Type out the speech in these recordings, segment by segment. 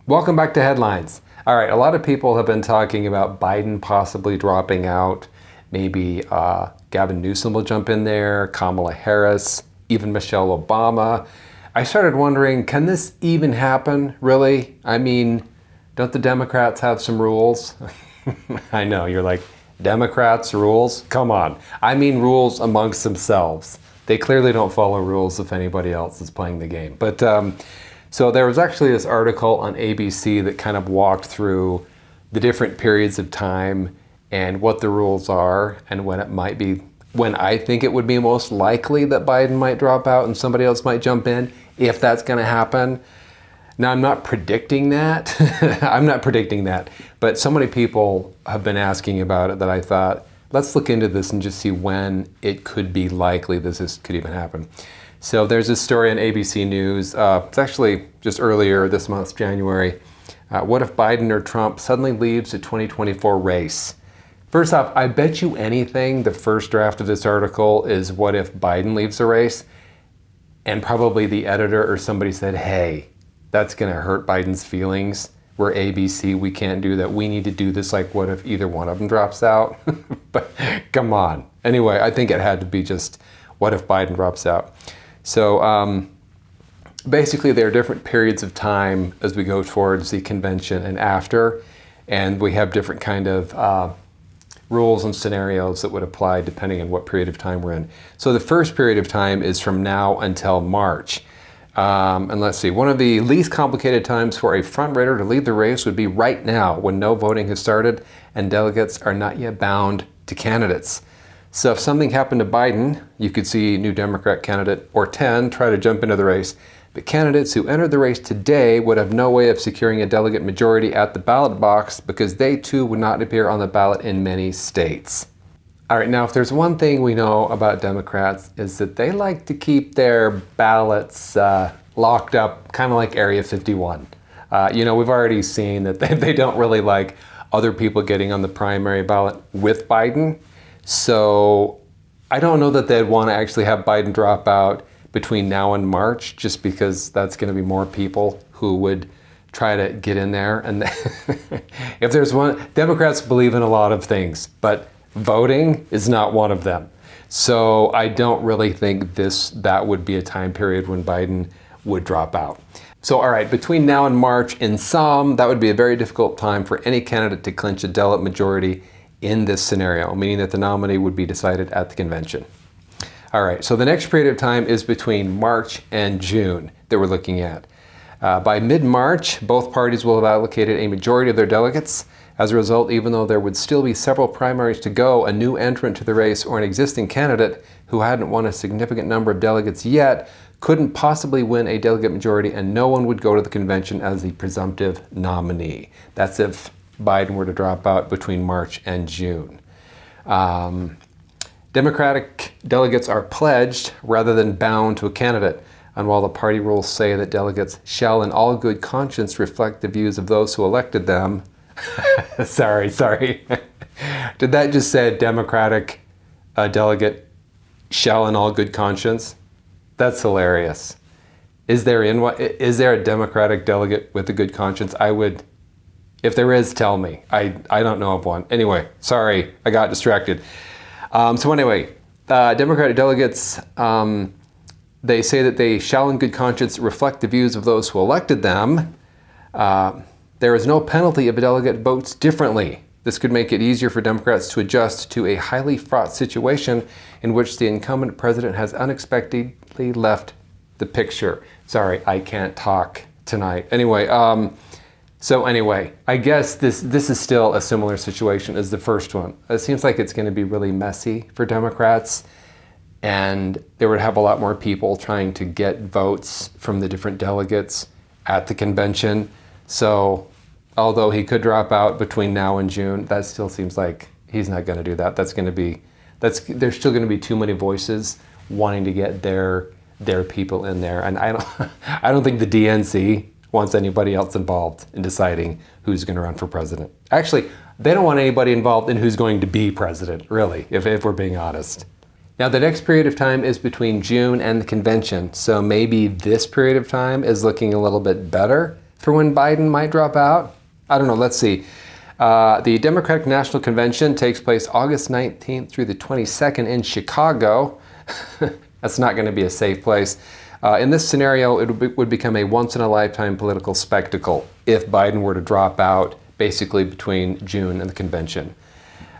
Welcome back to Headlines. All right, a lot of people have been talking about Biden possibly dropping out. Maybe Gavin Newsom will jump in there, Kamala Harris, even Michelle Obama. I started wondering, can this even happen, really? I mean, don't the Democrats have some rules? I know, you're like, Democrats rules? Come on. I mean rules amongst themselves. They clearly don't follow rules if anybody else is playing the game. But so there was actually this article on ABC that kind of walked through the different periods of time and what the rules are and when it might be, when I think it would be most likely that Biden might drop out and somebody else might jump in, if that's going to happen. Now, I'm not predicting that. I'm not predicting that. But so many people have been asking about it that I thought, let's look into this and just see when it could be likely this could even happen. So there's this story on ABC News. It's actually just earlier this month, January. What if Biden or Trump suddenly leaves the 2024 race? First off, I bet you anything the first draft of this article is what if Biden leaves the race? And probably the editor or somebody said, hey, that's going to hurt Biden's feelings. We're ABC, we can't do that. We need to do this like what if either one of them drops out? But come on. Anyway, I think it had to be just what if Biden drops out. So basically there are different periods of time as we go towards the convention and after, and we have different kind of rules and scenarios that would apply depending on what period of time we're in. So the first period of time is from now until March. And let's see, one of the least complicated times for a front-runner to lead the race would be right now when no voting has started and delegates are not yet bound to candidates. So if something happened to Biden, you could see new Democrat candidate or 10 try to jump into the race. But candidates who entered the race today would have no way of securing a delegate majority at the ballot box because they too would not appear on the ballot in many states. All right, now if there's one thing we know about Democrats is that they like to keep their ballots locked up, kind of like Area 51. We've already seen that they don't really like other people getting on the primary ballot with Biden. So I don't know that they'd want to actually have Biden drop out between now and March, just because that's going to be more people who would try to get in there. And if there's one, Democrats believe in a lot of things, but voting is not one of them. So I don't really think that would be a time period when Biden would drop out. So all right, between now and March, in sum, that would be a very difficult time for any candidate to clinch a delegate majority in this scenario, meaning that the nominee would be decided at the convention. All right, so the next period of time is between March and June that we're looking at. By mid-March, both parties will have allocated a majority of their delegates. As a result, even though there would still be several primaries to go, a new entrant to the race or an existing candidate who hadn't won a significant number of delegates yet couldn't possibly win a delegate majority, and no one would go to the convention as the presumptive nominee. That's if Biden were to drop out between March and June. Democratic delegates are pledged rather than bound to a candidate. And while the party rules say that delegates shall in all good conscience reflect the views of those who elected them, sorry. Did that just say Democratic delegate shall in all good conscience? That's hilarious. Is there a Democratic delegate with a good conscience? If there is, tell me. I don't know of one. Anyway, sorry, I got distracted. Democratic delegates, they say that they shall in good conscience reflect the views of those who elected them. There is no penalty if a delegate votes differently. This could make it easier for Democrats to adjust to a highly fraught situation in which the incumbent president has unexpectedly left the picture. Sorry, I can't talk tonight. Anyway, I guess this is still a similar situation as the first one. It seems like it's going to be really messy for Democrats, and they would have a lot more people trying to get votes from the different delegates at the convention. So although he could drop out between now and June, that still seems like he's not going to do that. There's still going to be too many voices wanting to get their people in there, and I don't think the DNC wants anybody else involved in deciding who's going to run for president. Actually, they don't want anybody involved in who's going to be president, really, if we're being honest. Now, the next period of time is between June and the convention, so maybe this period of time is looking a little bit better for when Biden might drop out? I don't know. Let's see. The Democratic National Convention takes place August 19th through the 22nd in Chicago. That's not going to be a safe place. In this scenario, it would become a once-in-a-lifetime political spectacle if Biden were to drop out basically between June and the convention.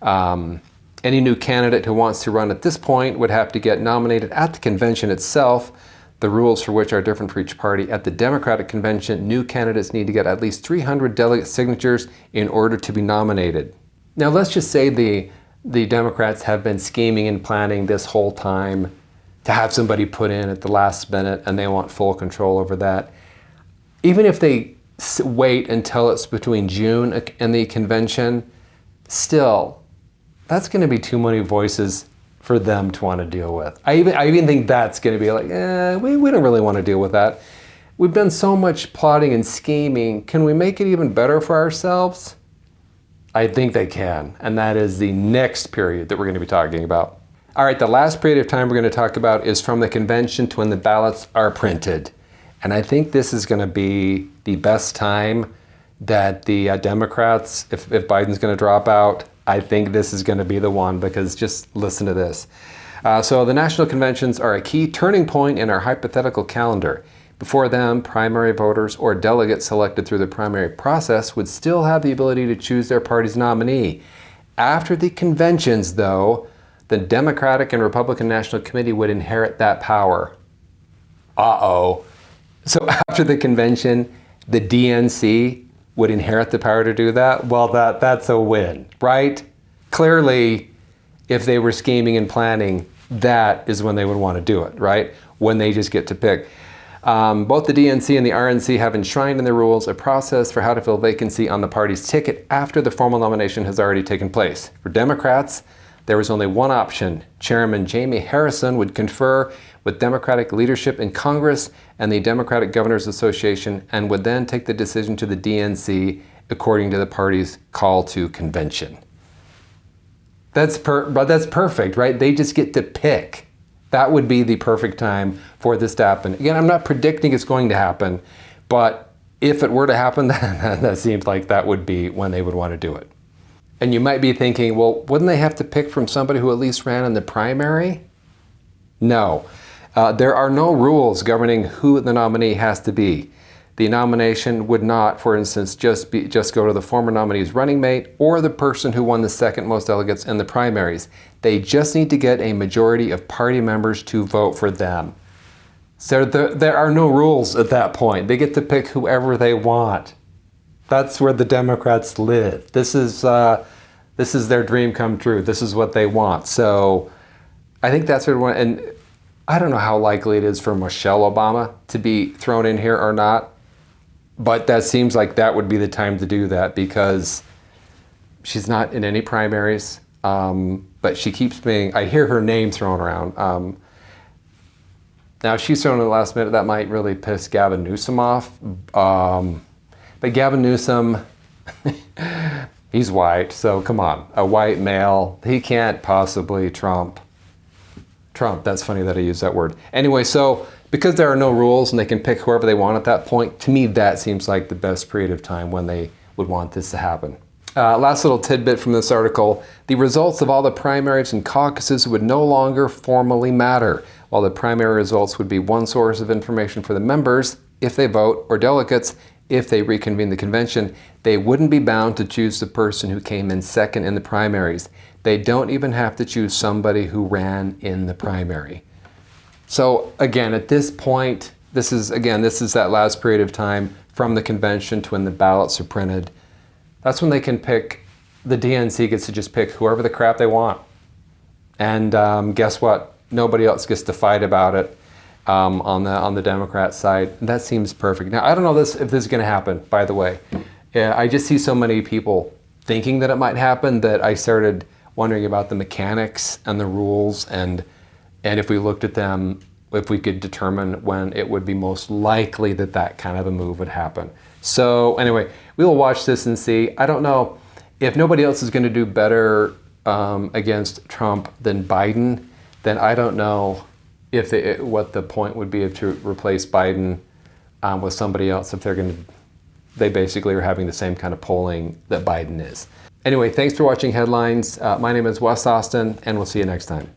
Any new candidate who wants to run at this point would have to get nominated at the convention itself, the rules for which are different for each party. At the Democratic convention, new candidates need to get at least 300 delegate signatures in order to be nominated. Now, let's just say the Democrats have been scheming and planning this whole time to have somebody put in at the last minute, and they want full control over that. Even if they wait until it's between June and the convention, still, that's going to be too many voices for them to want to deal with. I even think that's going to be like, we don't really want to deal with that. We've done so much plotting and scheming. Can we make it even better for ourselves? I think they can, and that is the next period that we're going to be talking about. All right, the last period of time we're going to talk about is from the convention to when the ballots are printed. And I think this is going to be the best time that the Democrats, if Biden's going to drop out, I think this is going to be the one, because just listen to this. So the national conventions are a key turning point in our hypothetical calendar. Before them, primary voters or delegates selected through the primary process would still have the ability to choose their party's nominee. After the conventions, though, the Democratic and Republican National Committee would inherit that power. Uh-oh. So after the convention, the DNC would inherit the power to do that? Well, that's a win, right? Clearly, if they were scheming and planning, that is when they would want to do it, right? When they just get to pick. Both the DNC and the RNC have enshrined in their rules a process for how to fill vacancy on the party's ticket after the formal nomination has already taken place. For Democrats, there was only one option. Chairman Jamie Harrison would confer with Democratic leadership in Congress and the Democratic Governors Association, and would then take the decision to the DNC according to the party's call to convention. That's perfect, right? They just get to pick. That would be the perfect time for this to happen. Again, I'm not predicting it's going to happen, but if it were to happen, that seems like that would be when they would want to do it. And you might be thinking, well, wouldn't they have to pick from somebody who at least ran in the primary? No. There are no rules governing who the nominee has to be. The nomination would not, for instance, just go to the former nominee's running mate or the person who won the second most delegates in the primaries. They just need to get a majority of party members to vote for them. So there are no rules at that point. They get to pick whoever they want. That's where the Democrats live. This is their dream come true. This is what they want. So I think that's what and I don't know how likely it is for Michelle Obama to be thrown in here or not, but that seems like that would be the time to do that, because she's not in any primaries, but she keeps being, I hear her name thrown around. Now, if she's thrown in the last minute, that might really piss Gavin Newsom off. But Gavin Newsom, he's white, so come on, a white male, he can't possibly Trump, that's funny that I used that word. Anyway, so because there are no rules and they can pick whoever they want at that point, to me that seems like the best period of time when they would want this to happen. Last little tidbit from this article, the results of all the primaries and caucuses would no longer formally matter. While the primary results would be one source of information for the members, if they vote, or delegates, if they reconvene the convention, they wouldn't be bound to choose the person who came in second in the primaries. They don't even have to choose somebody who ran in the primary. So again, at this point, this is that last period of time from the convention to when the ballots are printed. That's when they can pick, the DNC gets to just pick whoever the crap they want. And guess what? Nobody else gets to fight about it on the Democrat side. And that seems perfect. Now, I don't know if this is going to happen, by the way. I just see so many people thinking that it might happen that I started wondering about the mechanics and the rules, and if we looked at them, if we could determine when it would be most likely that kind of a move would happen. So anyway, we will watch this and see. I don't know if nobody else is going to do better against Trump than Biden, then I don't know what the point would be to replace Biden with somebody else, if they're going to they basically are having the same kind of polling that Biden is. Anyway, thanks for watching Headlines. My name is Wes Austin, and we'll see you next time.